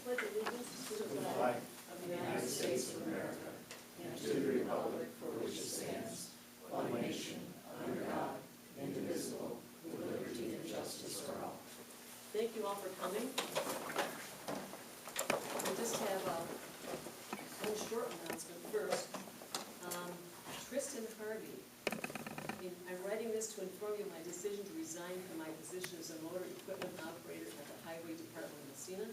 pledge allegiance to the the flag flag of of the United States of America and to the republic for which it stands, one nation, under God, indivisible, with liberty and justice for all. Thank you all for coming. I just have a short announcement first. Tristan Harvey, I'm writing this to inform you of my decision to resign from my position as a motor equipment operator at the Highway Department of Messina.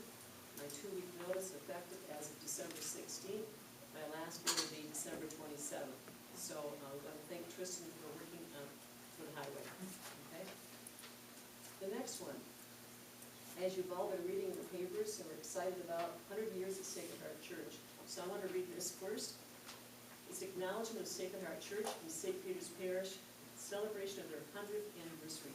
My 2-week notice effective as of December 16th. My last day will be December 27th. So I want to thank Tristan for working for the highway. Okay. The next one. As you've all been reading in the papers, and we're excited about 100 years of Sacred Heart Church. So I want to read this first. It's acknowledgement of Sacred Heart Church in St. Peter's Parish, celebration of their 100th anniversary.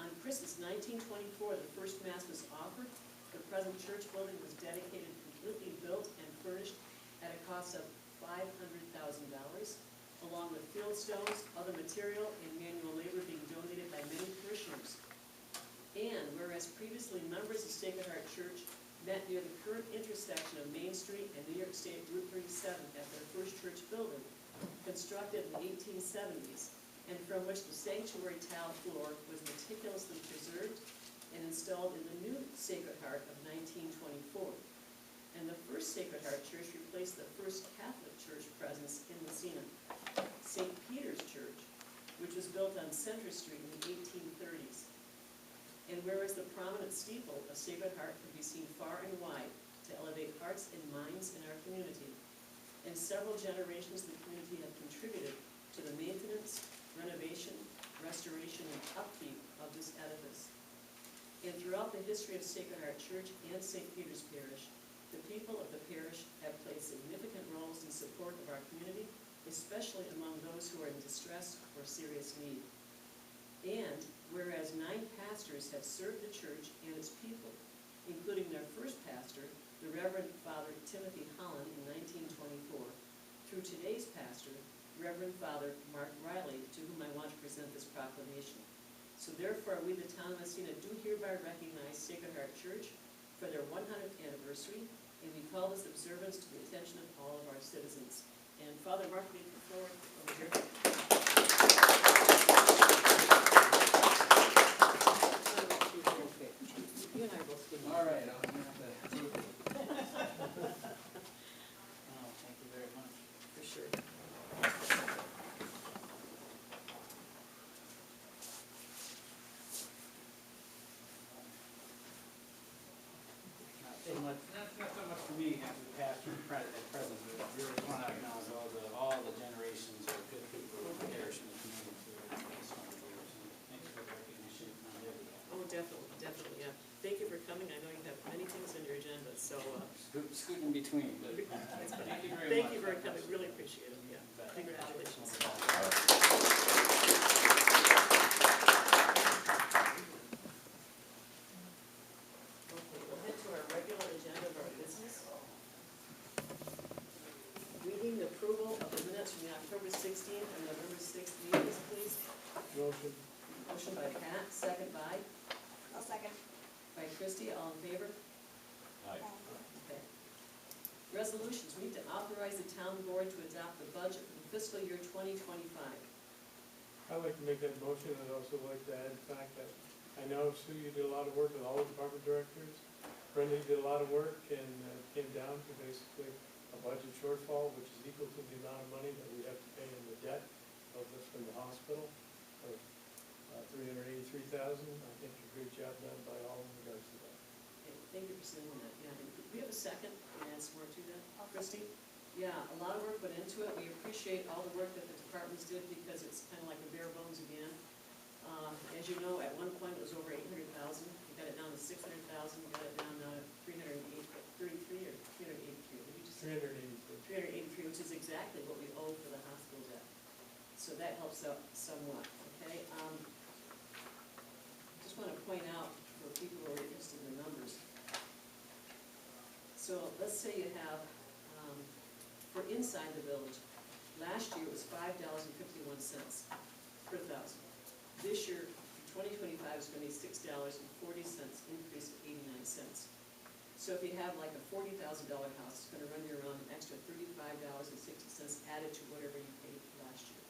On Christmas 1924, the first Mass was offered. The present church building was dedicated, completely built and furnished at a cost of $500,000, along with field stones, other material, and manual labor being donated by many parishioners. And whereas previously members of Sacred Heart Church met near the current intersection of Main Street and New York State Route 37 at their first church building, constructed in the 1870s, and from which the sanctuary tile floor was meticulously preserved and installed in the new Sacred Heart of 1924. And the first Sacred Heart Church replaced the first Catholic church presence in Messina, St. Peter's Church, which was built on Center Street in the 1830s. And whereas the prominent steeple of Sacred Heart can be seen far and wide to elevate hearts and minds in our community, in several generations the community have contributed to the maintenance, renovation, restoration, and upkeep of this edifice. And throughout the history of Sacred Heart Church and St. Peter's Parish, the people of the parish have played significant roles in support of our community, especially among those who are in distress or serious need. And whereas 9 pastors have served the church and its people, including their first pastor, the Reverend Father Timothy Holland in 1924, through today's pastor, Reverend Father Mark Riley, to whom I want to present this proclamation. So therefore, we, the town of Messina, do hereby recognize Sacred Heart Church for their 100th anniversary, and we call this observance to the attention of all of our citizens. And Father Mark, will you come forward over here? You and I are both speaking. All right, I'll have to. Oh, thank you very much. For sure. Not so much for me as the pastor and present, but I really want to acknowledge all the generations of good people who perish in the community throughout this 100 years. And thanks for the recognition on everything. Oh, definitely, yeah. Thank you for coming. I know you have many things on your agenda, so Scoot in between, but thank you very much. thank you for coming. Really appreciate it. Yeah. Congratulations. Okay, we'll head to our regular agenda of our business. Reading the approval of the minutes from the October 16th and November 6th meetings, please. Motion. Motion by Pat, second by I'll second. Christie. All in favor? Aye. Okay. Resolutions. We need to authorize the town board to adopt the budget for the fiscal year 2025. I'd like to make that motion. I'd also like to add the fact that I know, Sue, you did a lot of work with all the department directors. Brenda did a lot of work and came down to basically a budget shortfall, which is equal to the amount of money that we have to pay in the debt of this from the hospital of $383,000. I think a great job done by all in regards to that. Okay, thank you for saying that. Yeah, and we have a second and add some more to that. Christie? Yeah, a lot of work went into it. We appreciate all the work that the departments did because it's kind of like a bare bones again. As you know, at one point it was over 800,000. We got it down to 600,000. We got it down now to 333 or 383. Did you just say? 383. 383, which is exactly what we owe for the hospital debt. So that helps out somewhat. Okay. Just want to point out for people who are interested in the numbers. So let's say you have for inside the village. Last year it was $5.51 per thousand. This year, 2025 is going to be $6.40, increase of 89 cents. So So if you have like a $40,000 house, it's gonna run you around an extra $35.60 added to whatever you paid last year,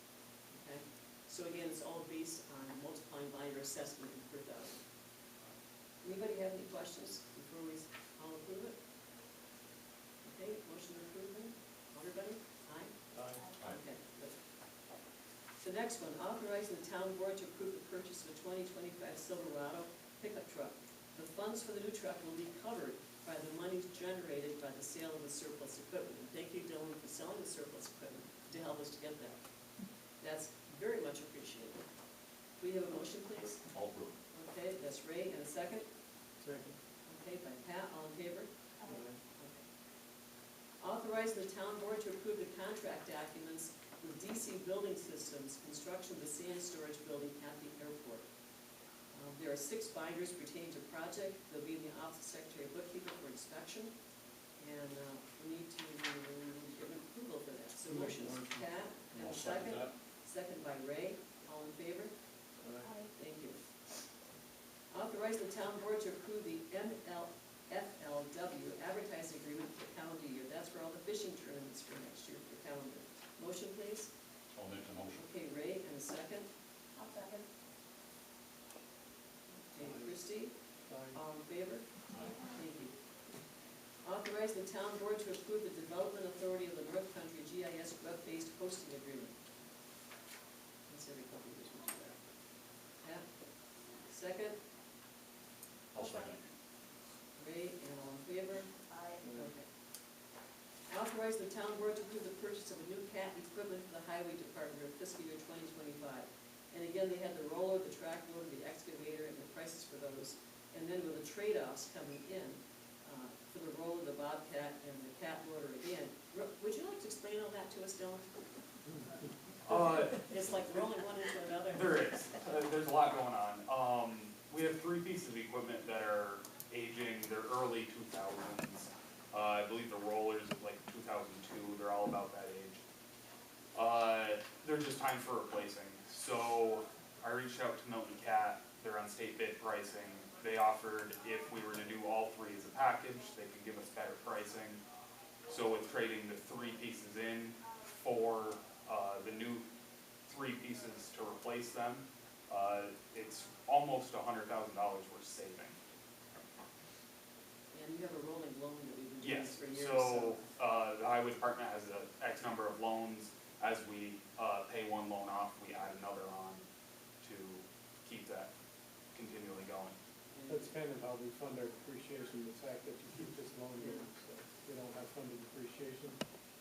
okay? So again, it's all based on multiplying by your assessment per thousand. Anybody have any questions before we all approve it? Okay, motion to approve then, everybody? Aye? Aye. Okay, good. The next one, authorizing the town board to approve the purchase of a 2025 Silverado pickup truck. The funds for the new truck will be covered by the monies generated by the sale of the surplus equipment. And thank you, Dylan, for selling the surplus equipment to help us to get that. That's very much appreciated. We have a motion, please? All approved. Okay, that's Ray, and a second? Second. Okay, by Pat, all in favor? Aye. Okay. Authorizing the town board to approve the contract documents with DC Building Systems, construction of the sand storage building at the airport. There are 6 binders pertaining to project. They'll be in the office of Secretary Bookkeeper for inspection. And we need to give an approval for that. So Make a motion's motion. Pat, and a I'll second second. that. Second by Ray. All in favor? Aye. Thank you. Authorize the town board to approve the MLFLW advertising agreement for calendar year. That's for all the fishing tournaments for next year for calendar. Motion, please. I'll make the motion. Okay, Ray, and a second. I'll second. Okay, Christie, Aye. all in favor? Aye. Thank you. Authorize the town board to approve the Development Authority of the North Country GIS web-based hosting agreement. That's every couple of years we do that. Pat, second. I'll second. Ray, and all in favor? Aye. Okay. Authorize the town board to approve the purchase of a new cat equipment for the highway department for fiscal year 2025. And again, they had the roller, the track loader, the excavator, and the prices for those. And then with the trade-offs coming in, for the roller, the bobcat, and the cat loader again. Would you like to explain all that to us, Dylan? It's like rolling one into another. There is. There's a lot going on. We have 3 pieces of equipment that are aging. They're early 2000s. I believe the rollers is like 2002. They're all about that age. They're just time for replacing. So I reached out to Milton Cat. They're on state bid pricing. They offered if we were to do all 3 as a package, they could give us better pricing. So with trading the 3 pieces in for the new 3 pieces to replace them, it's almost $100,000 worth saving. And you have a rolling loan that we've been doing Yes, for years, so the highway department has a X number of loans. As we pay one loan off, we add another on to keep that continually going. That's kind of how we fund our depreciation, the fact that you keep this loan here, so we don't have funded depreciation,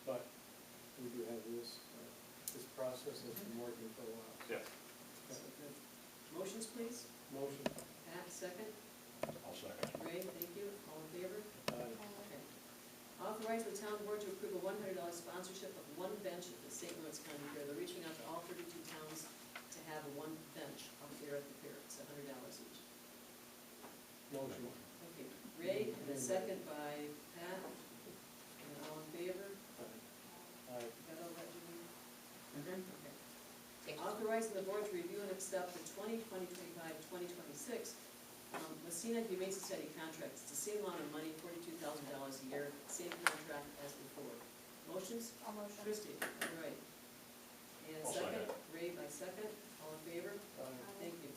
but we do have this process that's been working for a while. Yes. So good. Motions, please. Motion. Pat, second. I'll second. Ray, thank you. All in favor? Aye. Okay. Authorize the town board to approve a $100 sponsorship of one bench at the St. Louis County Fair. They're reaching out to all 32 towns to have one bench up there at the fair. It's $100 each. Motion. Okay, Ray, and a second by Pat. And all in favor? Aye. Got all that, Julie? Okay. Authorizing the board to review and accept the 2025-2026 Messina Humane Society contract. It's the same amount of money, $42,000 a year, same contract as before. Motions? I'll motion. Christie, all right. And I'll second, second. Ray by second, all in favor? Aye. Thank you.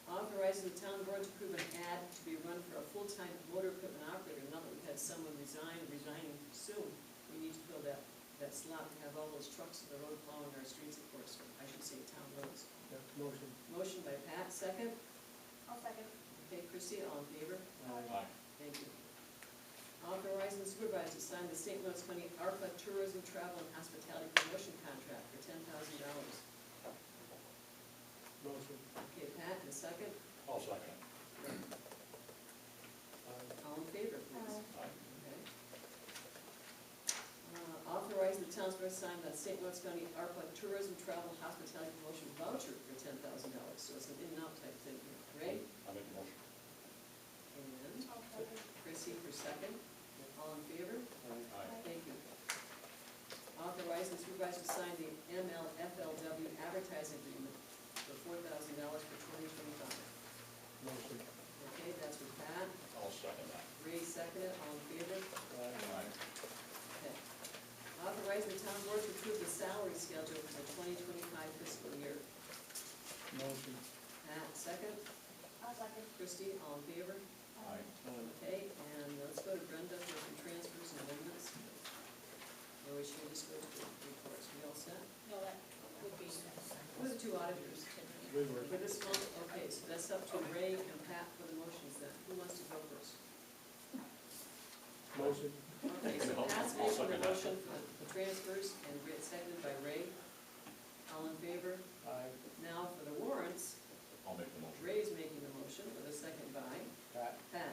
Authorizing the town board to approve an ad to be run for a full-time motor equipment operator. Now that we've had someone resigning soon, we need to fill that slot. We have all those trucks on the road plowing our streets, of course, or I should say town roads. Yep, motion. Motion by Pat, second. I'll second. Okay, Christie, all in favor? Aye. Aye. Thank you. Authorizing the supervisor to sign the St. Louis County ARPA Tourism, Travel, and Hospitality Promotion Contract for $10,000. Motion. Okay, Pat, and a second. I'll second. Aye. All in favor, please. Aye. Okay. Authorize the town's board to sign the St. Louis County ARPA Tourism, Travel, Hospitality Promotion Voucher for $10,000. So it's an in and out type thing here. Ray? I'll make the motion. And I'll second. Chrissy for second. All in favor? Aye. Aye. Thank you. Authorize the supervisor to sign the MLFLW advertising agreement for $4,000 for 2025. Motion. Okay, that's with Pat. I'll second that. Ray second. board to approve the salary schedule for the 2025 fiscal year. Motion. Pat, second. I'll second. Christie, all in favor? Aye. Okay, and let's go to Brenda for some transfers and amendments. Or we should just go to the reports, we all set? No, that would be. Who are the two auditors? Good work. For this month, okay, so that's up to Ray and Pat for the motions then. Who wants to go first? Motion. Okay, so Pat's making the motion for the transfers and seconded by Ray. All in favor? Aye. Now for the warrants, I'll make the motion. Ray's making the motion with a second by Pat. Pat.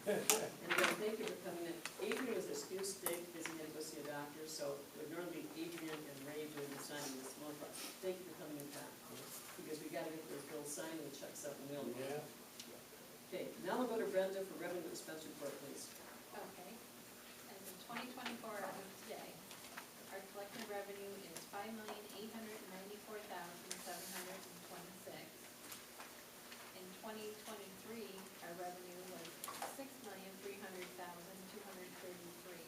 And again, thank you for coming in. Adrian was excused today because he had to go see a doctor, so it would normally be Adrian and Ray doing the signing this month. Thank you for coming in, Pat, because we gotta get those bills signed and checks up and mailed. Yeah. Okay, now we'll go to Brenda for revenue expense report, please. Okay, and in 2024, as of today, our collected revenue is $5,894,726. In 2023, our revenue was $6,300,233.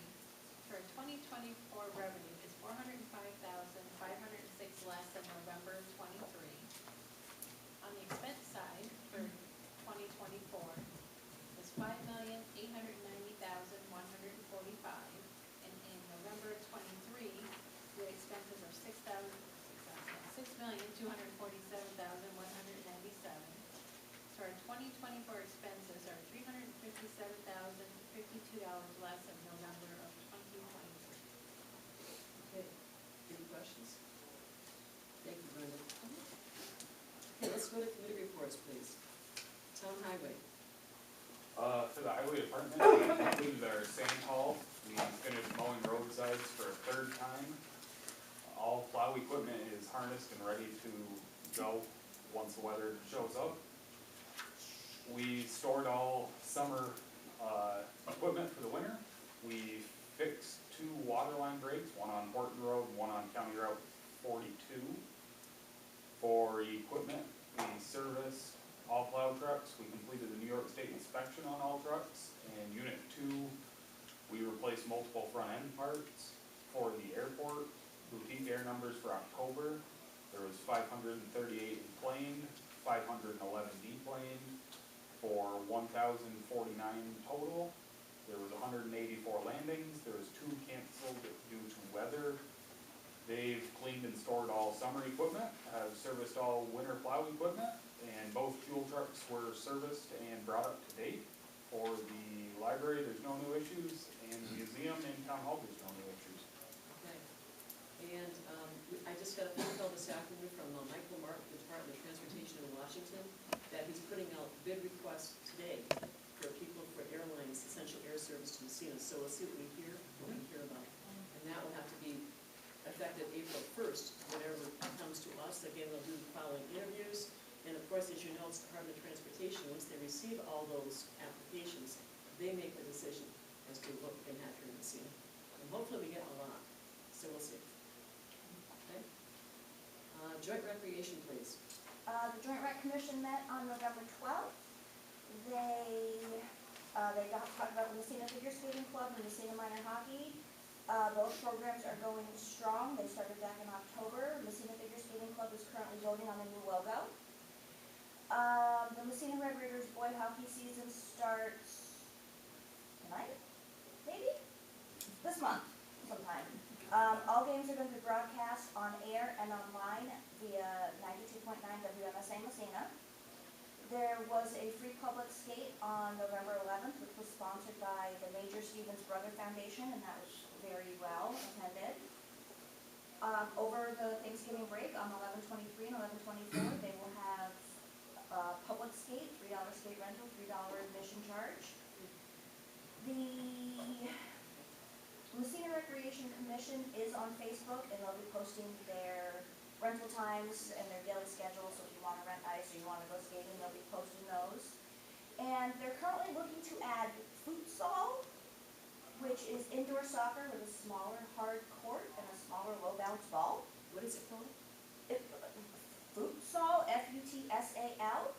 So our 2024 revenue is $405,506 less than November of '23. On the expense side, for 2024, was $5,890,145, and in November of '23, the expenses are $6,247,197. So our 2024 expenses are $357,052 less than November of 2023. Okay, any questions? Thank you, Brenda. Okay, let's go to committee reports, please. Town highway. For the highway department, we completed our sand haul. We finished mowing roadsides for a third time. All plow equipment is harnessed and ready to go once the weather shows up. We stored all summer, equipment for the winter. We fixed 2 water line breaks, one on Horton Road, one on County Route 42. For equipment, we serviced all plow trucks. We completed the New York State inspection on all trucks. And Unit 2, we replaced multiple front end parts. For the airport, boutique air numbers for October, there was 538 planed, 511 deplaned, for 1,049 total. There was 184 landings. There was 2 canceled due to weather. They've cleaned and stored all summer equipment, have serviced all winter plow equipment, and both fuel trucks were serviced and brought up to date. For the library, there's no new issues, and the museum and town hall, there's no new issues. Okay. And I just got a phone call this afternoon from Michael Mark, the Department of Transportation in Washington, that he's putting out bid requests today for people, for airlines, essential air service to Messina. So we'll see what we hear about. And that will have to be effective April 1st, whatever comes to us. Again, they'll do the following interviews. And of course, as you know, it's the Department of Transportation. Once they receive all those applications, they make the decision as to what we can have here in Messina. And hopefully we get a lot, so we'll see. Okay? Joint recreation, please. The Joint Rec Commission met on November 12th. They talked about the Messina Figure Skating Club and Messina Minor Hockey. Both programs are going strong. They started back in October. Messina Figure Skating Club is currently voting on a new logo. The Messina Red Raiders boy hockey season starts tonight, maybe? This month, sometime. All games are going to be broadcast on air and online via 92.9 WMSA Messina. There was a free public skate on November 11th, which was sponsored by the Major Stevens Brother Foundation, and that was very well attended. Over the Thanksgiving break on 11/23 and 11/24, they will have public skate, $3 skate rental, $3 admission charge. The Messina Recreation Commission is on Facebook, and they'll be posting their rental times and their daily schedule, so if you want to rent ice or you want to go skating, they'll be posting those. And they're currently looking to add futsal, which is indoor soccer with a smaller hard court and a smaller low bounce ball. What is it called? Futsal, F-U-T-S-A-L.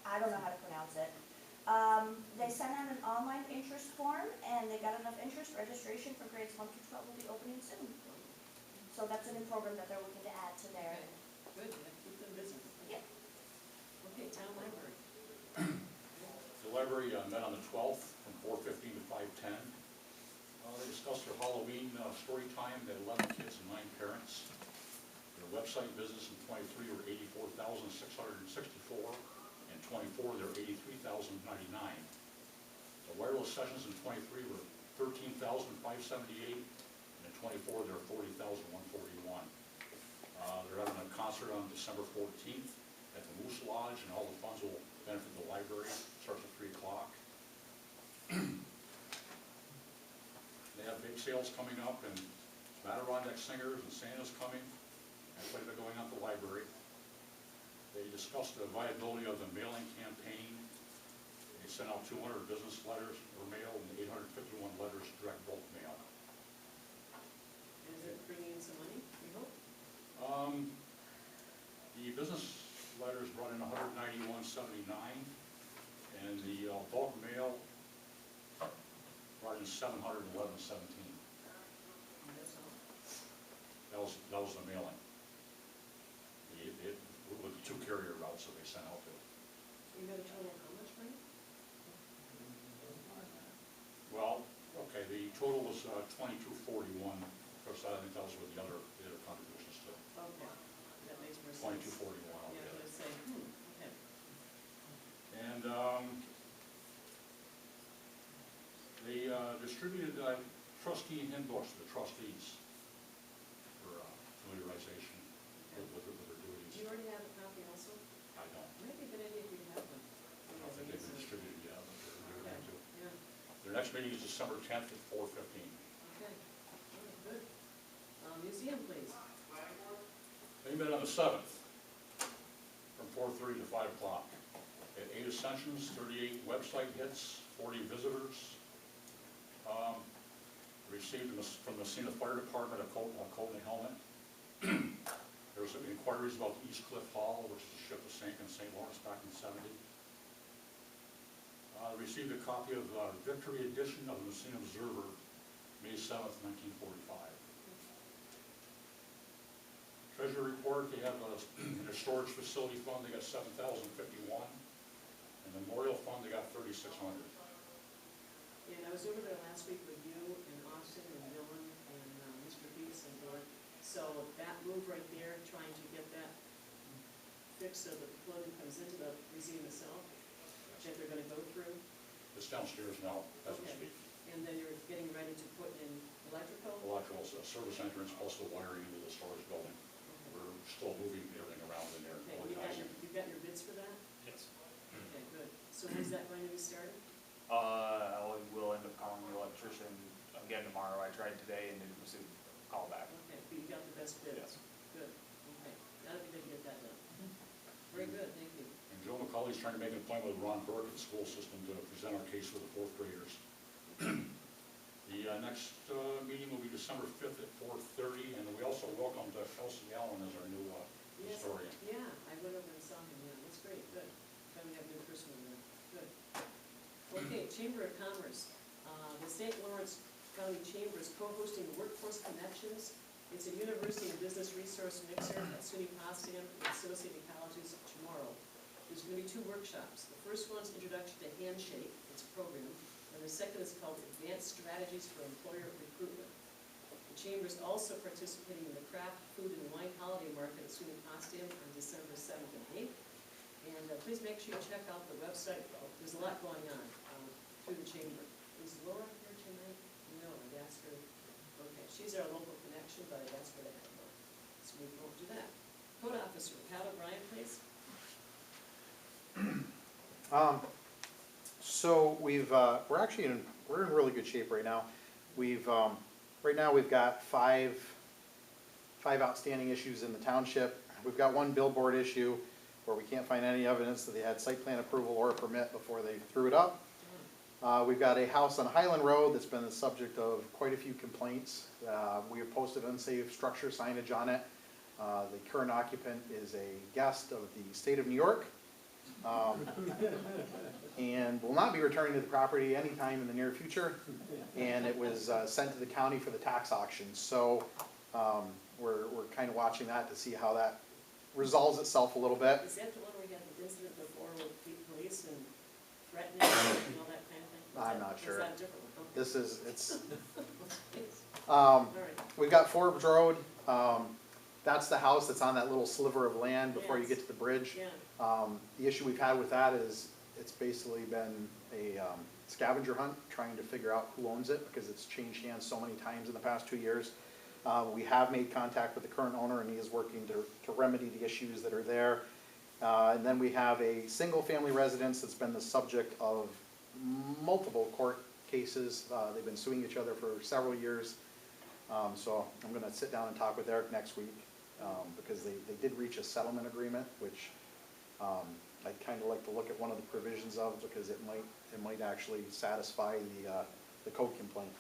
I don't know how to pronounce it. They sent out an online interest form, and they got enough interest. Registration for grades 1 through 12 will be opening soon. So that's a new program that they're looking to add to their, Good, yeah, keep them busy. Yep. Okay, town library. The library met on the 12th from 4:15 to 5:10. They discussed their Halloween story time. They had 11 kids and 9 parents. Their website visits in '23 were 84,664, and '24 they're 83,099. The wireless sessions in '23 were 13,578, and in '24 they're 40,141. They're having a concert on December 14th at the Moose Lodge, and all the funds will benefit the library. Starts at 3 o'clock. They have big sales coming up, and Adirondack Singers and Santa's coming, and quite a bit going on at the library. They discussed the viability of the mailing campaign. They sent out 200 business letters were mailed and 851 letters direct bulk mail. Is it bringing in some money, we hope? The business letters brought in 191.79, and the bulk mail brought in 711.17. That's all. That was the mailing. It was the 2 carrier routes that they sent out to. You got a total of how much money? Well, okay, the total was 2241. Of course, I think that was with the other contributions too. Okay, that makes more sense. 2241 Yeah, altogether. let's say, okay. And they distributed trustee handbooks to the trustees for familiarization with their Do duties. you already have a copy also? I don't. Might be a good idea if you have one. I don't think they've been distributed yet, but they're Okay, going to. yeah, Their next meeting is December 10th at 4:15. okay, all right, good. Museum, please. They met on the 7th from 4:30 to 5 o'clock. At 8 ascensions, 38 website hits, 40 visitors. Received from the Messina Fire Department a coat and helmet. There was some inquiries about East Cliff Hall, which is a ship that sank in St. Lawrence back in '70. Received a copy of Victory edition of the Messina Observer, May 7th, 1945. Treasury report, they have in their storage facility fund, they got 7,051. And the memorial fund, they got 3,600. And I was over there last week with you and Austin and Dylan and Mr. Beats and Dylan. So that move right there, trying to get that fixed so that the flow comes into the museum itself, that they're gonna go through. It's downstairs now, as we Okay. speak. And then you're getting ready to put in electrical? Electrical service entrance plus the wiring into the storage building. We're still moving everything around in there. Okay, you got your bids for that? Yes. Okay, good. So when's that going to be started? I will end up calling the electrician again tomorrow. I tried today and didn't receive a call back. Okay, but you got the best bid? Yes. Good, okay. That'll be good to get that done. Very good, thank you. And Joe McCauley's trying to make an appointment with Ron Burke at the school system to present our case for the 4th graders. The next meeting will be December 5th at 4:30, and we also welcomed Kelsey Allen as our new Yes, historian. yeah, I went over and saw him, yeah, that's great, good. Finally have a new person in there, good. Okay, Chamber of Commerce. The St. Lawrence County Chamber is co-hosting Workforce Connections. It's a university and business resource mixer at SUNY Potsdam and Associated Colleges tomorrow. There's going to be 2 workshops. The first one's Introduction to Handshake, it's a program, and the second is called Advanced Strategies for Employer Recruitment. The Chamber is also participating in the Craft, Food, and Wine Holiday Market at SUNY Potsdam on December 7th and 8th. And please make sure you check out the website. There's a lot going on through the Chamber. Is Laura here tonight? No, I'd asked her. Okay, she's our local connection, but I'd asked her to have her. So we won't do that. Code Officer, Pat O'Brien, please. So we're in really good shape right now. Right now we've got five outstanding issues in the township. We've got 1 billboard issue where we can't find any evidence that they had site plan approval or a permit before they threw it up. We've got a house on Highland Road that's been the subject of quite a few complaints. We have posted unsafe structure signage on it. The current occupant is a guest of the state of New York. And will not be returning to the property anytime in the near future. And it was sent to the county for the tax auction. So We're kind of watching that to see how that resolves itself a little bit. Is that the one where we had the incident before with the police and threatening and all that kind of thing? I'm not sure. Is that a different one? Okay. This is, it's, Thanks. All All right. we've got Forbes Road, that's the house that's on that little sliver of land before you Yes. get to the bridge. Yeah, The issue we've had with that is, it's basically been a scavenger hunt, trying to figure out who owns it, because it's changed hands so many times in the past 2 years. We have made contact with the current owner, and he is working to remedy the issues that are there. And then we have a single-family residence that's been the subject of multiple court cases. They've been suing each other for several years. So I'm gonna sit down and talk with Eric next week, because they did reach a settlement agreement, which I'd kinda like to look at one of the provisions of, because it might actually satisfy the code complaint.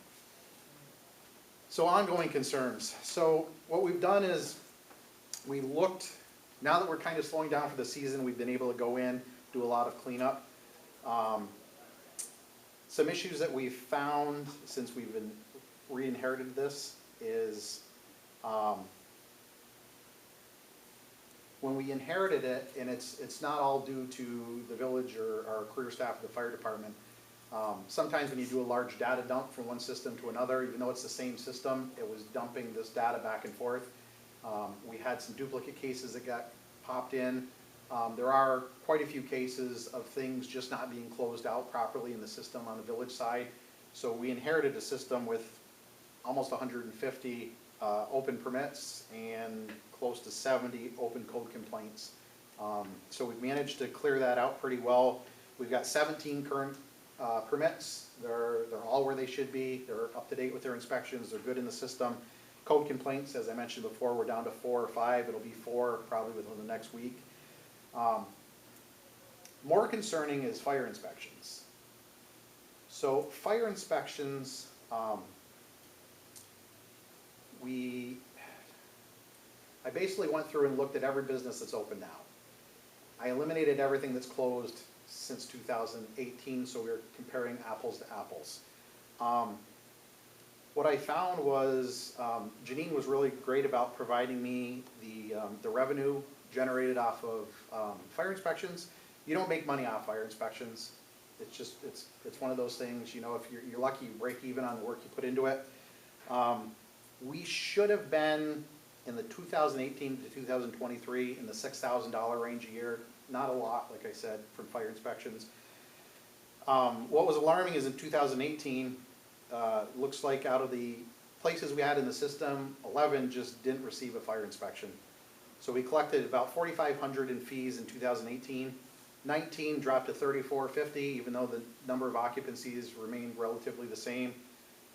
So ongoing concerns. So what we've done is, we looked, now that we're kind of slowing down for the season, we've been able to go in, do a lot of cleanup. Some issues that we've found since we've re-inherited this is, when we inherited it, and it's not all due to the village or our career staff of the fire department, sometimes when you do a large data dump from one system to another, even though it's the same system, it was dumping this data back and forth. We had some duplicate cases that got popped in. There are quite a few cases of things just not being closed out properly in the system on the village side. So we inherited a system with almost 150 open permits and close to 70 open code complaints. So we've managed to clear that out pretty well. We've got 17 current permits. They're all where they should be. They're up to date with their inspections. They're good in the system. Code complaints, as I mentioned before, we're down to 4 or 5. It'll be 4 probably within the next week. More concerning is fire inspections. So fire inspections, I basically went through and looked at every business that's open now. I eliminated everything that's closed since 2018, so we're comparing apples to apples. What I found was, Janine was really great about providing me the revenue generated off of fire inspections. You don't make money off fire inspections. It's just, it's one of those things, you know, if you're lucky, you break even on the work you put into it. We should have been in the 2018 to 2023 in the $6,000 range a year. Not a lot, like I said, from fire inspections. What was alarming is in 2018, looks like out of the places we had in the system, 11 just didn't receive a fire inspection. So we collected about 4,500 in fees in 2018. 19 dropped to 3,450, even though the number of occupancies remained relatively the same.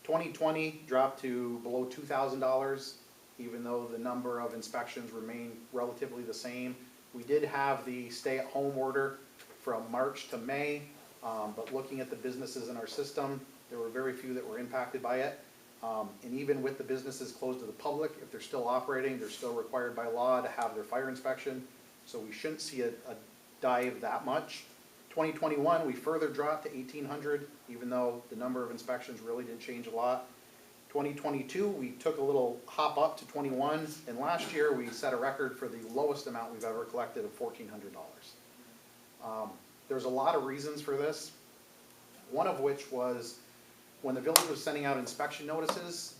2020 dropped to below $2,000, even though the number of inspections remained relatively the same. We did have the stay-at-home order from March to May, but looking at the businesses in our system, there were very few that were impacted by it. And even with the businesses closed to the public, if they're still operating, they're still required by law to have their fire inspection. So we shouldn't see a dive that much. 2021, we further dropped to 1,800, even though the number of inspections really didn't change a lot. 2022, we took a little hop up to 21, and last year we set a record for the lowest amount we've ever collected of $1,400. There's a lot of reasons for this, one of which was when the village was sending out inspection notices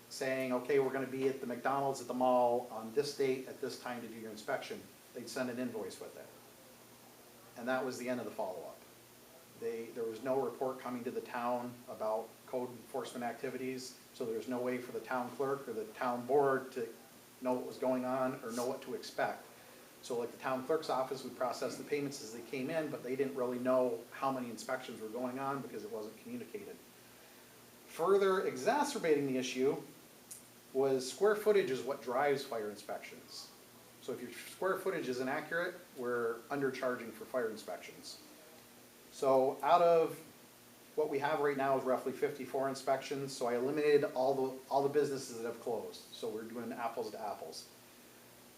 saying, okay, we're gonna be at the McDonald's at the mall on this date at this time to do your inspection, they'd send an invoice with it. And that was the end of the follow-up. There was no report coming to the town about code enforcement activities, so there was no way for the town clerk or the town board to know what was going on or know what to expect. So like the town clerk's office would process the payments as they came in, but they didn't really know how many inspections were going on because it wasn't communicated. Further exacerbating the issue was square footage is what drives fire inspections. So if your square footage is inaccurate, we're undercharging for fire inspections. So out of what we have right now is roughly 54 inspections, so I eliminated all the businesses that have closed. So we're doing apples to apples.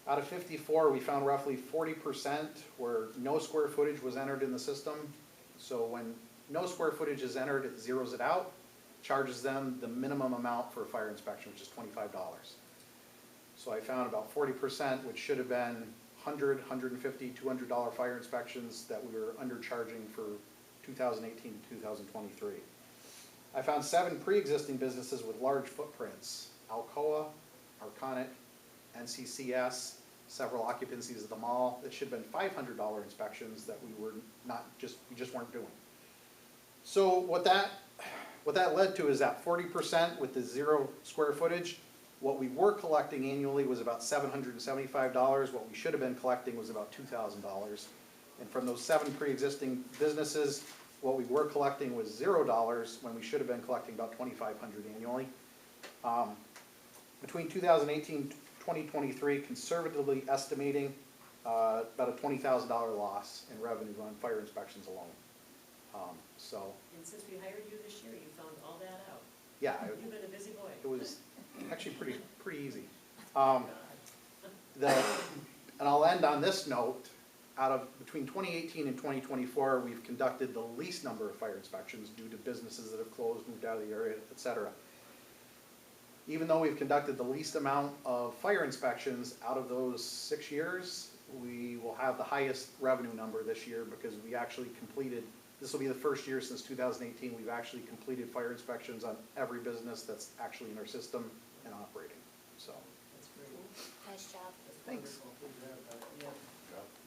Out of 54, we found roughly 40% where no square footage was entered in the system. So when no square footage is entered, it zeroes it out, charges them the minimum amount for a fire inspection, which is $25. So I found about 40%, which should have been $100, $150, $200 fire inspections that we were undercharging for 2018 to 2023. I found 7 pre-existing businesses with large footprints: Alcoa, Arconic, NCCS, several occupancies at the mall. It should have been $500 inspections that we just weren't doing. So what that led to is that 40% with the 0 square footage. What we were collecting annually was about $775. What we should have been collecting was about $2,000. And from those 7 pre-existing businesses, what we were collecting was $0 when we should have been collecting about $2,500 annually. Between 2018 and 2023, conservatively estimating about a $20,000 loss in revenue on fire inspections alone. And since we hired you this year, you found all that out. Yeah, You've been a busy boy. it was actually pretty easy. And I'll end on this note. Between 2018 and 2024, we've conducted the least number of fire inspections due to businesses that have closed, moved out of the area, et cetera. Even though we've conducted the least amount of fire inspections out of those 6 years, we will have the highest revenue number this year because we actually completed, this will be the first year since 2018, we've actually completed fire inspections on every business that's actually in our system and operating, so. That's great. Nice job. Thanks. Yeah,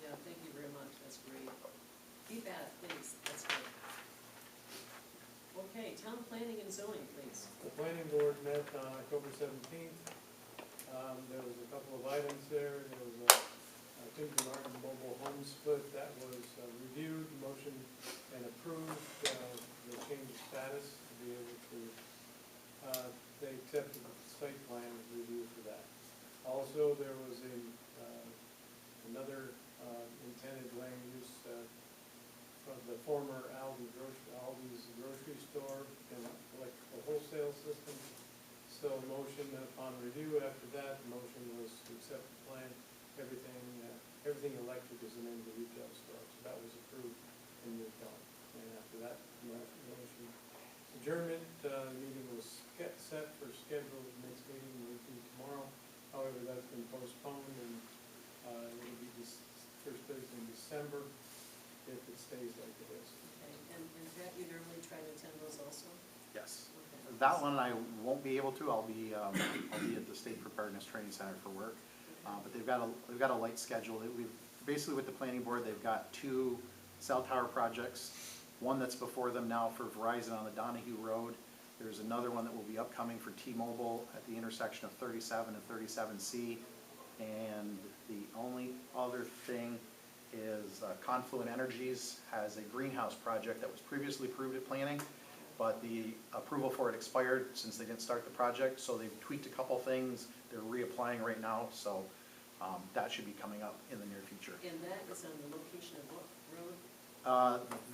yeah, thank you very much, that's great. Keep at it, please, that's good. Okay, town planning and zoning, please. The planning board met on October 17th. There was a couple of items there. There was a Timothy Martin mobile home split that was reviewed, motioned, and approved. The change of status to be able to, they accepted the site plan review for that. Also, there was another intended land use from the former Aldi's grocery store and electrical wholesale system. So motion upon review after that, the motion was to accept the plan. Everything electric is an end retail store, so that was approved and moved on. And after that, motion adjournment, meeting was set for scheduled next meeting, will be tomorrow. However, that's been postponed and it will be this first Thursday in December if it stays like it is. Okay, and Pat, you normally try to attend those also? Yes. Okay. That one I won't be able to. I'll be at the State Preparedness Training Center for work. But they've got a light schedule. Basically with the planning board, they've got 2 cell tower projects. One that's before them now for Verizon on the Donahue Road. There's another one that will be upcoming for T-Mobile at the intersection of 37 and 37C. And the only other thing is Confluent Energies has a greenhouse project that was previously approved at planning, but the approval for it expired since they didn't start the project, so they've tweaked a couple things. They're reapplying right now, so that should be coming up in the near future. And that is on the location of what road?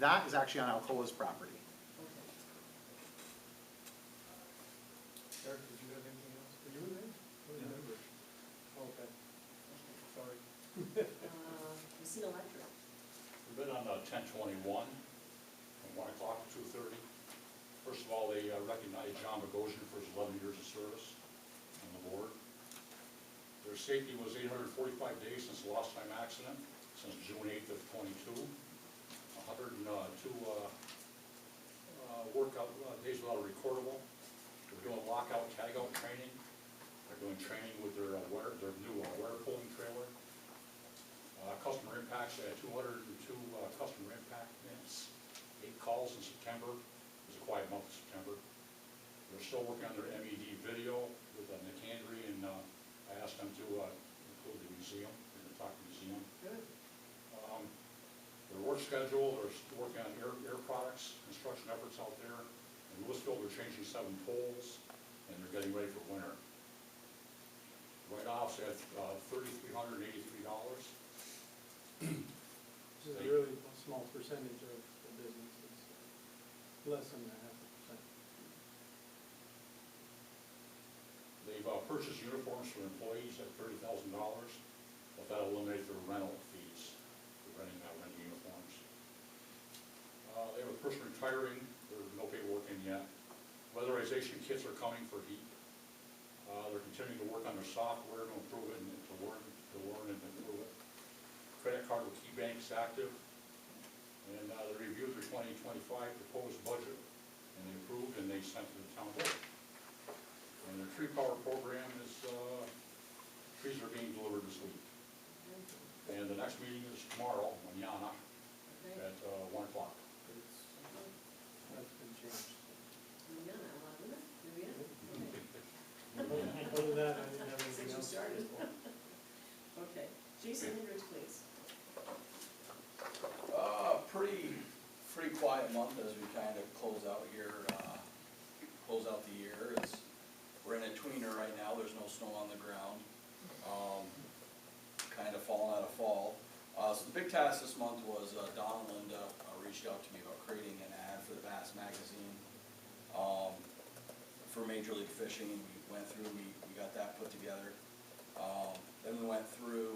That is actually on Alcoa's property. Okay. Eric, did you have anything else? Were you in there? I don't remember. Okay, sorry. Messina Electric. We've been on 10/21 from 1 o'clock to 2:30. First of all, they recognized John Bogosian for his 11 years of service on the board. Their safety was 845 days since the lost time accident, since June 8th of 22. 102 workout days without a recordable. They're doing lockout, tagout training. They're doing training with their new wear pulling trailer. Customer impacts, they had 202 customer impact minutes, 8 calls in September. It was a quiet month in September. They're still working on their MED video with McAndry, and I asked them to include the museum, they're going to talk to the museum. Good. Their work schedule, they're working on air products, construction efforts out there. In Lewisville, they're changing 7 poles, and they're getting ready for winter. Write-offs at $3,383. This is a really small percentage of the business. It's less than 0.5%. They've purchased uniforms for employees at $30,000, but that'll eliminate their rental fees for renting uniforms. They have a person retiring, there's no paperwork in yet. Weatherization kits are coming for heat. They're continuing to work on their software to improve it and to learn and improve it. Credit card with Key Bank's active. And they reviewed their 2025 proposed budget, and they approved, and they sent to the town board. And their tree power program is, trees are being delivered this week. And the next meeting is tomorrow, manana, Okay. at 1 o'clock. That's been changed. Yeah, I love it. Maybe, yeah. Other than that, I didn't have anything Since you else. started. Okay, Jason Hendricks, please. Pretty quiet month as we kind of close out here, close out the year. We're in a tweener right now, there's no snow on the ground. Kind of falling out of fall. So the big task this month was Don and Linda reached out to me about creating an ad for the Bass magazine for Major League Fishing. We went through, we got that put together. Then we went through,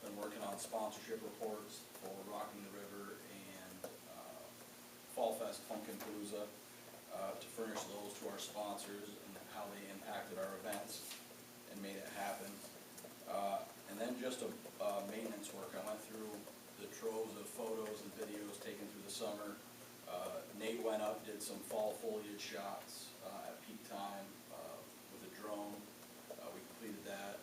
been working on sponsorship reports for Rocking the River and Fall Fest Pumpkin Palooza to furnish those to our sponsors and how they impacted our events and made it happen. And then just maintenance work. I went through the troves of photos and videos taken through the summer. Nate went up, did some fall foliage shots at peak time with a drone. We completed that.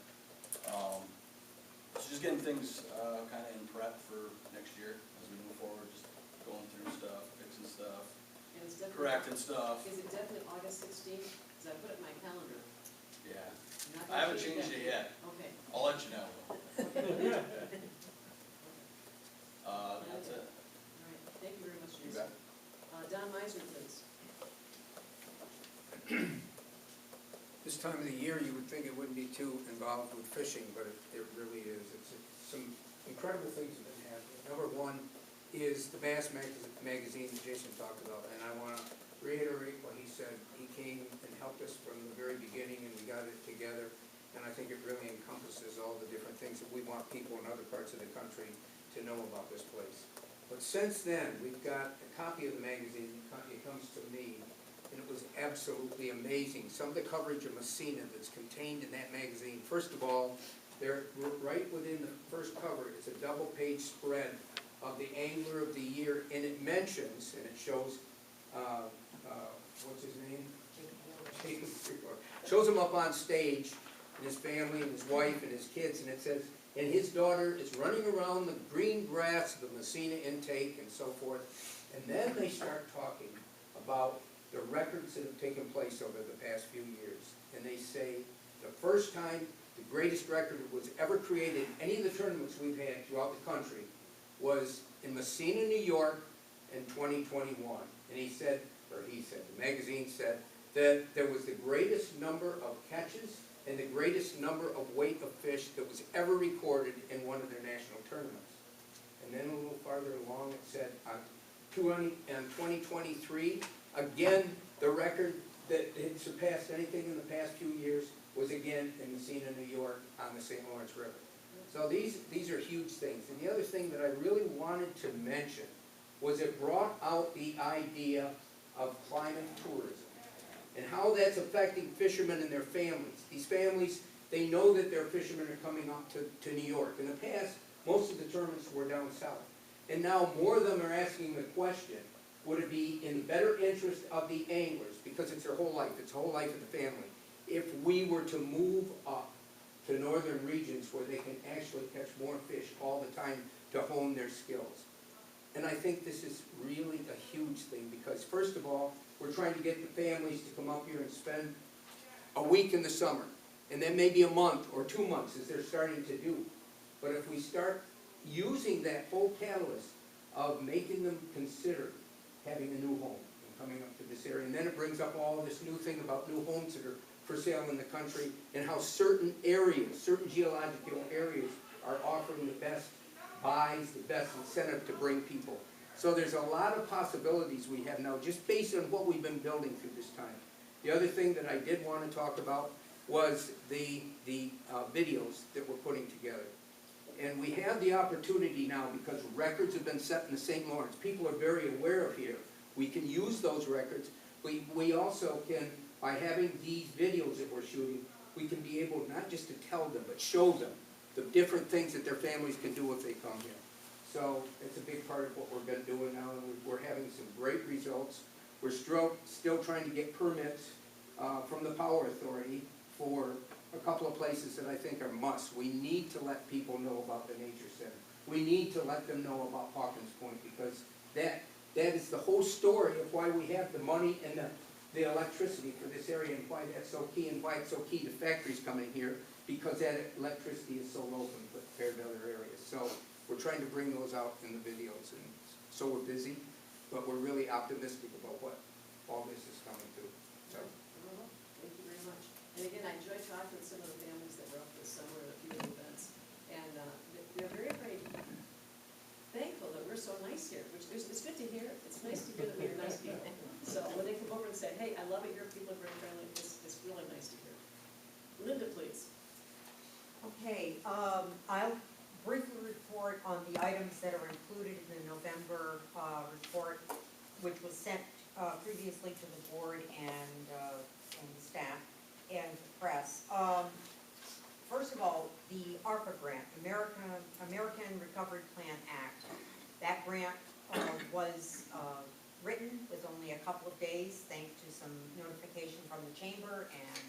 So just getting things kind of in prep for next year as we move forward, just going through stuff, fixing stuff, And it's definitely. correcting stuff. Is it definitely August 16th? Because I put it in my calendar. Yeah, I'm not I haven't gonna change changed that. it yet. Okay. I'll let you know. That's it. All right, thank you very much, You Jason. bet. Don Meisner, please. This time of the year, you would think it wouldn't be too involved with fishing, but it really is. Some incredible things have been happening. Number one is the Bass magazine that Jason talked about, and I want to reiterate what he said. He came and helped us from the very beginning, and we got it together, and I think it really encompasses all the different things that we want people in other parts of the country to know about this place. But since then, we've got a copy of the magazine. It comes to me, and it was absolutely amazing. Some of the coverage of Messina that's contained in that magazine. First of all, they're right within the first cover. It's a double-page spread of the Angler of the Year, and it mentions, and it shows, what's his name? Jacob Freeborn. Shows him up on stage, and his family, and his wife, and his kids, and it says, and his daughter is running around the green grass of the Messina intake and so forth. And then they start talking about the records that have taken place over the past few years. And they say the first time the greatest record that was ever created in any of the tournaments we've had throughout the country was in Messina, New York in 2021. And he said, the magazine said, that there was the greatest number of catches and the greatest number of weight of fish that was ever recorded in one of their national tournaments. And then a little farther along it said, on 2023, again, the record that had surpassed anything in the past few years was again in Messina, New York, on the St. Lawrence River. So these are huge things. And the other thing that I really wanted to mention was it brought out the idea of climate tourism and how that's affecting fishermen and their families. These families, they know that their fishermen are coming up to New York. In the past, most of the tournaments were down south. And now more of them are asking the question, would it be in the better interest of the anglers, because it's their whole life, it's the whole life of the family, if we were to move up to northern regions where they can actually catch more fish all the time to hone their skills. And I think this is really a huge thing, because first of all, we're trying to get the families to come up here and spend a week in the summer, and then maybe a month or 2 months as they're starting to do. But if we start using that whole catalyst of making them consider having a new home and coming up to this area, and then it brings up all this new thing about new homes that are for sale in the country, and how certain areas, certain geological areas are offering the best buys, the best incentive to bring people. So there's a lot of possibilities we have now, just based on what we've been building through this time. The other thing that I did want to talk about was the videos that we're putting together. And we have the opportunity now, because records have been set in the St. Lawrence. People are very aware of here. We can use those records. We also can, by having these videos that we're shooting, we can be able not just to tell them, but show them the different things that their families can do if they come here. So it's a big part of what we're gonna do now, and we're having some great results. We're still trying to get permits from the Power Authority for a couple of places that I think are must. We need to let people know about the Nature Center. We need to let them know about Hawkins Point, because that is the whole story of why we have the money and the electricity for this area, and why that's so key, and why it's so key to factories coming here, because that electricity is so low compared to other areas. So we're trying to bring those out in the videos, and so we're busy, but we're really optimistic about what all this is coming to. So, Well, thank you very much. And again, I enjoyed talking with some of the families that were up this summer at a few of the events, and they're very, very thankful that we're so nice here, which it's good to hear. It's nice to hear that we're nice people. So when they come over and say, hey, I love it here, people are very friendly, it's really nice to hear. Linda, please. Okay, I'll briefly report on the items that are included in the November report, which was sent previously to the board and the staff and the press. First of all, the ARPA grant, American Recovery Plan Act. That grant was written with only a couple of days, thanks to some notification from the chamber and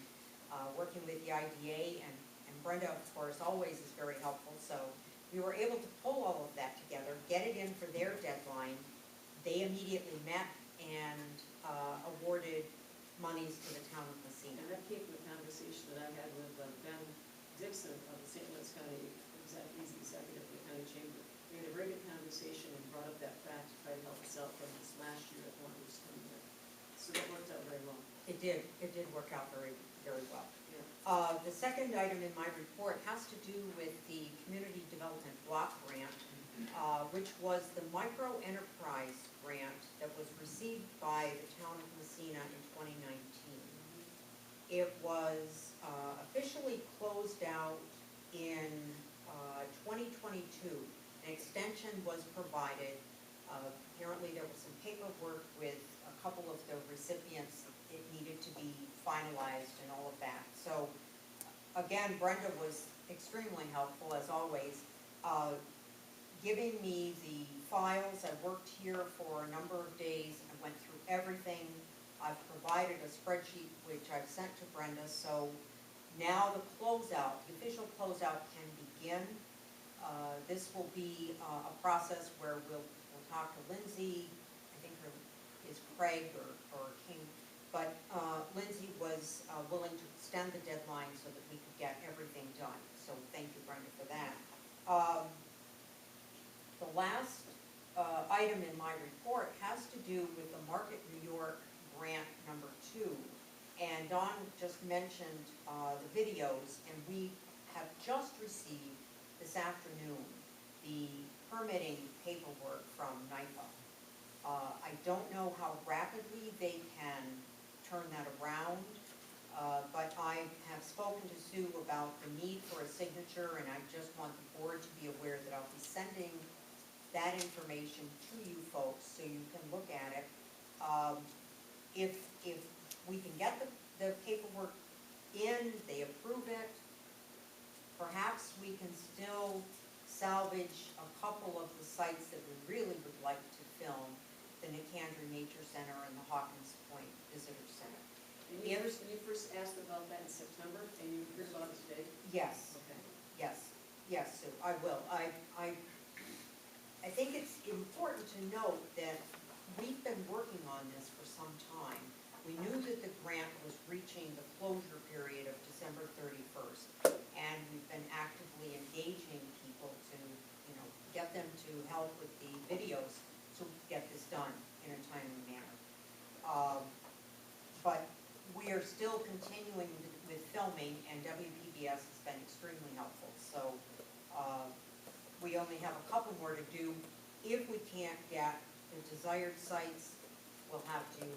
working with the IDA, and Brenda, of course, always is very helpful. So we were able to pull all of that together, get it in for their deadline. They immediately met and awarded monies to the town of Messina. And that came from a conversation that I had with Ben Dixon of the St. Louis County Executive of the County Chamber. We had a very good conversation and brought up that fact to try to help us out from this last year at one was coming here. So that worked out very well. It did work out very, very well. Yeah. The second item in my report has to do with the Community Development Block Grant, which was the micro enterprise grant that was received by the town of Messina in 2019. It was officially closed out in 2022. An extension was provided. Apparently there was some paperwork with a couple of the recipients. It needed to be finalized and all of that. So again, Brenda was extremely helpful as always, giving me the files. I worked here for a number of days. I went through everything. I've provided a spreadsheet which I've sent to Brenda. So now the closeout, the official closeout can begin. This will be a process where we'll talk to Lindsay. I think her is Craig or King. But Lindsay was willing to extend the deadline so that we could get everything done. So thank you, Brenda, for that. The last item in my report has to do with the Market New York grant number 2. And Don just mentioned the videos, and we have just received this afternoon the permitting paperwork from NYPA. I don't know how rapidly they can turn that around, but I have spoken to Sue about the need for a signature, and I just want the board to be aware that I'll be sending that information to you folks so you can look at it. If we can get the paperwork in, they approve it, perhaps we can still salvage a couple of the sites that we really would like to film, the Nicandra Nature Center and the Hawkins Point Visitor Center. And you first asked about that in September, and you heard about it today? Yes, Okay. yes, Sue, I will. I think it's important to note that we've been working on this for some time. We knew that the grant was reaching the closure period of December 31st, and we've been actively engaging people to, get them to help with the videos so we can get this done in a timely manner. But we are still continuing with filming, and WPBS has been extremely helpful. So we only have a couple more to do. If we can't get the desired sites, we'll have to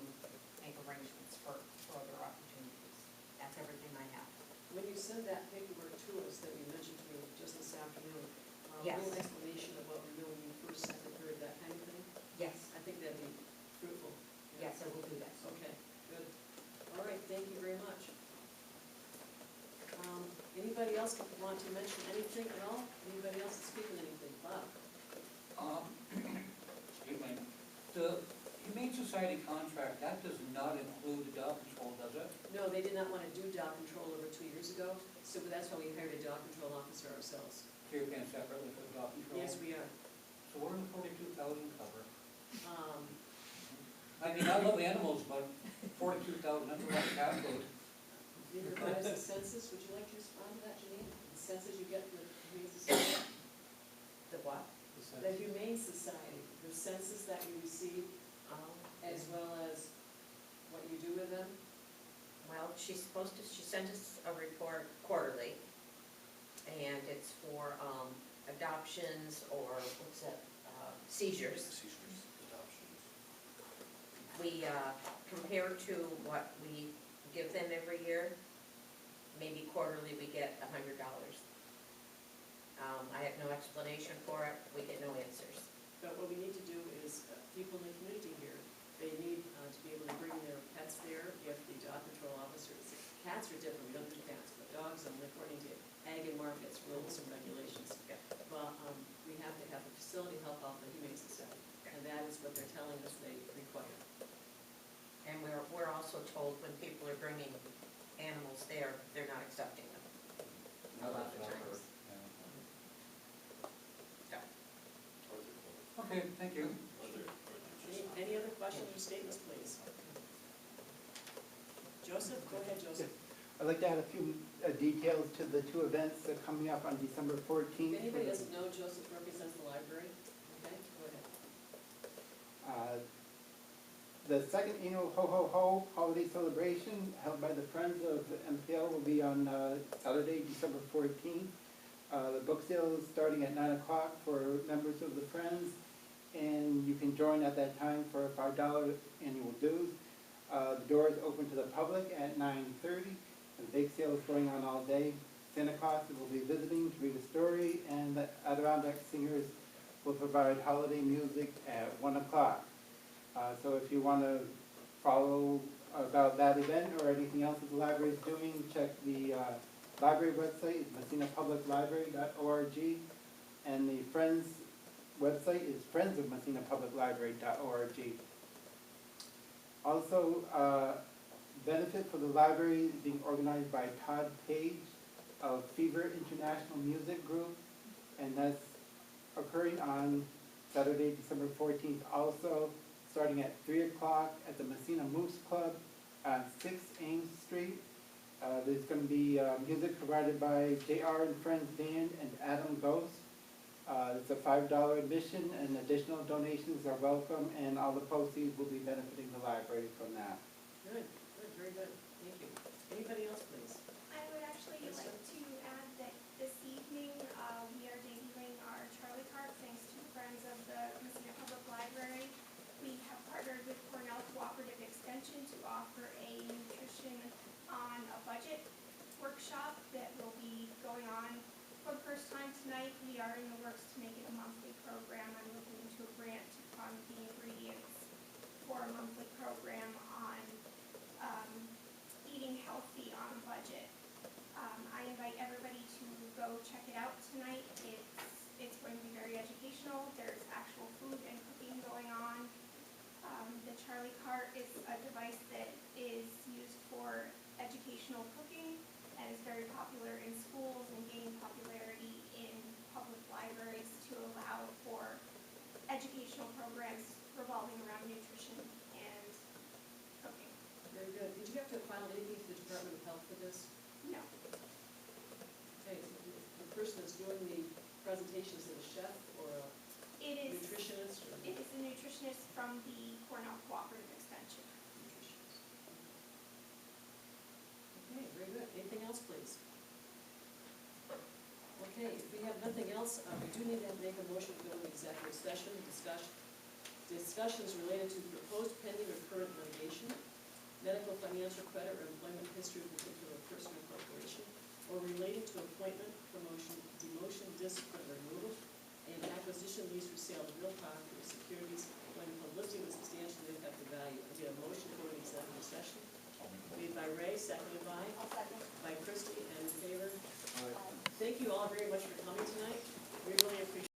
make arrangements for other opportunities. That's everything I have. When you send that paperwork to us that you mentioned to me just this afternoon, Yes. a little explanation of what we're doing in the first, second, third, that kind of thing, Yes, I think that'd be fruitful. yes, I will do that. Okay, good. All right, thank you very much. Anybody else want to mention anything at all? Anybody else speaking anything? Bob? Excuse me, the Humane Society contract, that does not include dog control, does it? No, they did not want to do dog control over 2 years ago, so that's why we hired a dog control officer ourselves. So you're paying separately for the dog control? Yes, we are. So what are the 42,000 cover? Um, I mean, I love animals, but 42,000, that's a lot of cat food. You heard about the census, would you like to respond to that, Janine? The census you get from the Humane Society? The what? The Humane Society, the census that you receive, as well as what you do with them? Well, she sent us a report quarterly, and it's for, adoptions or, what's that, seizures. Seizures, adoptions. We, compare to what we give them every year, maybe quarterly we get $100. I have no explanation for it, we get no answers. But what we need to do is, people in the community here, they need to be able to bring their pets there if the dog control officers, cats are different, we don't do cats, but dogs, according to ag and markets rules and regulations. But we have to have the facility help out the Humane Society, and that is what they're telling us they require. And we're also told when people are bringing animals there, they're not accepting them. A lot of That's what I've times. heard, yeah. Okay, thank you. Any other questions or statements, please? Joseph, go ahead, Joseph. I'd like to add a few details to the two events that are coming up on December 14th. If anybody doesn't know, Joseph represents the library, okay, go ahead. The second annual Ho Ho Ho holiday celebration held by the Friends of MPL will be on Saturday, December 14th. The book sale is starting at 9 o'clock for members of the Friends, and you can join at that time for a $5 annual dues. The doors open to the public at 9:30. The bake sale is going on all day. Santa Claus will be visiting to read a story, and the Adirondack Singers will provide holiday music at 1 o'clock. So if you want to follow about that event or anything else that the library is doing, check the library website, MessinaPublicLibrary.org, and the Friends website is friendsofMessinaPublicLibrary.org. Also, benefit for the library is being organized by Todd Page of Fever International Music Group, and that's occurring on Saturday, December 14th also, starting at 3 o'clock at the Messina Moose Club on 6 Ames Street. There's going to be music provided by JR and Friends Band and Adam Ghost. It's a $5 admission, and additional donations are welcome, and all the proceeds will be benefiting the library from that. Good, good, very good, thank you. Anybody else, please? I would actually Yes, like to add that this evening, we are debuting our Charlie Cart thanks to Friends of the Messina Public Library. We have partnered with Cornell Cooperative Extension to offer a nutrition on a budget workshop that will be going on for the first time tonight. We are in the works to make it a monthly program. I'm looking into a grant to fund the ingredients for a monthly program on eating healthy on a budget. I invite everybody to go check it out tonight. It's going to be very educational. There's actual food and cooking going on. The Charlie Cart is a device that is used for educational cooking and is very popular in schools and gaining popularity in public libraries to allow for educational programs revolving around nutrition and cooking. Very good. Did you have to file anything to the Department of Health for this? No. Okay, the person that's doing the presentation is a chef or a It is nutritionist or? a nutritionist from the Cornell Cooperative Extension. Nutritionist. Okay, very good. Anything else, please? Okay, if we have nothing else, we do need to make a motion to go into executive session, discussions related to the proposed pending or current litigation, medical, financial, credit, or employment history of a particular person or corporation, or relating to appointment, promotion, demotion, discipline, or removal, and acquisition, lease, or sale of real property or securities when publicity would substantially affect the value. I get a motion to go into executive session. Made by Ray, seconded by? I'll second. By Christie, and in favor? thank you all very much for coming tonight. We really appreciate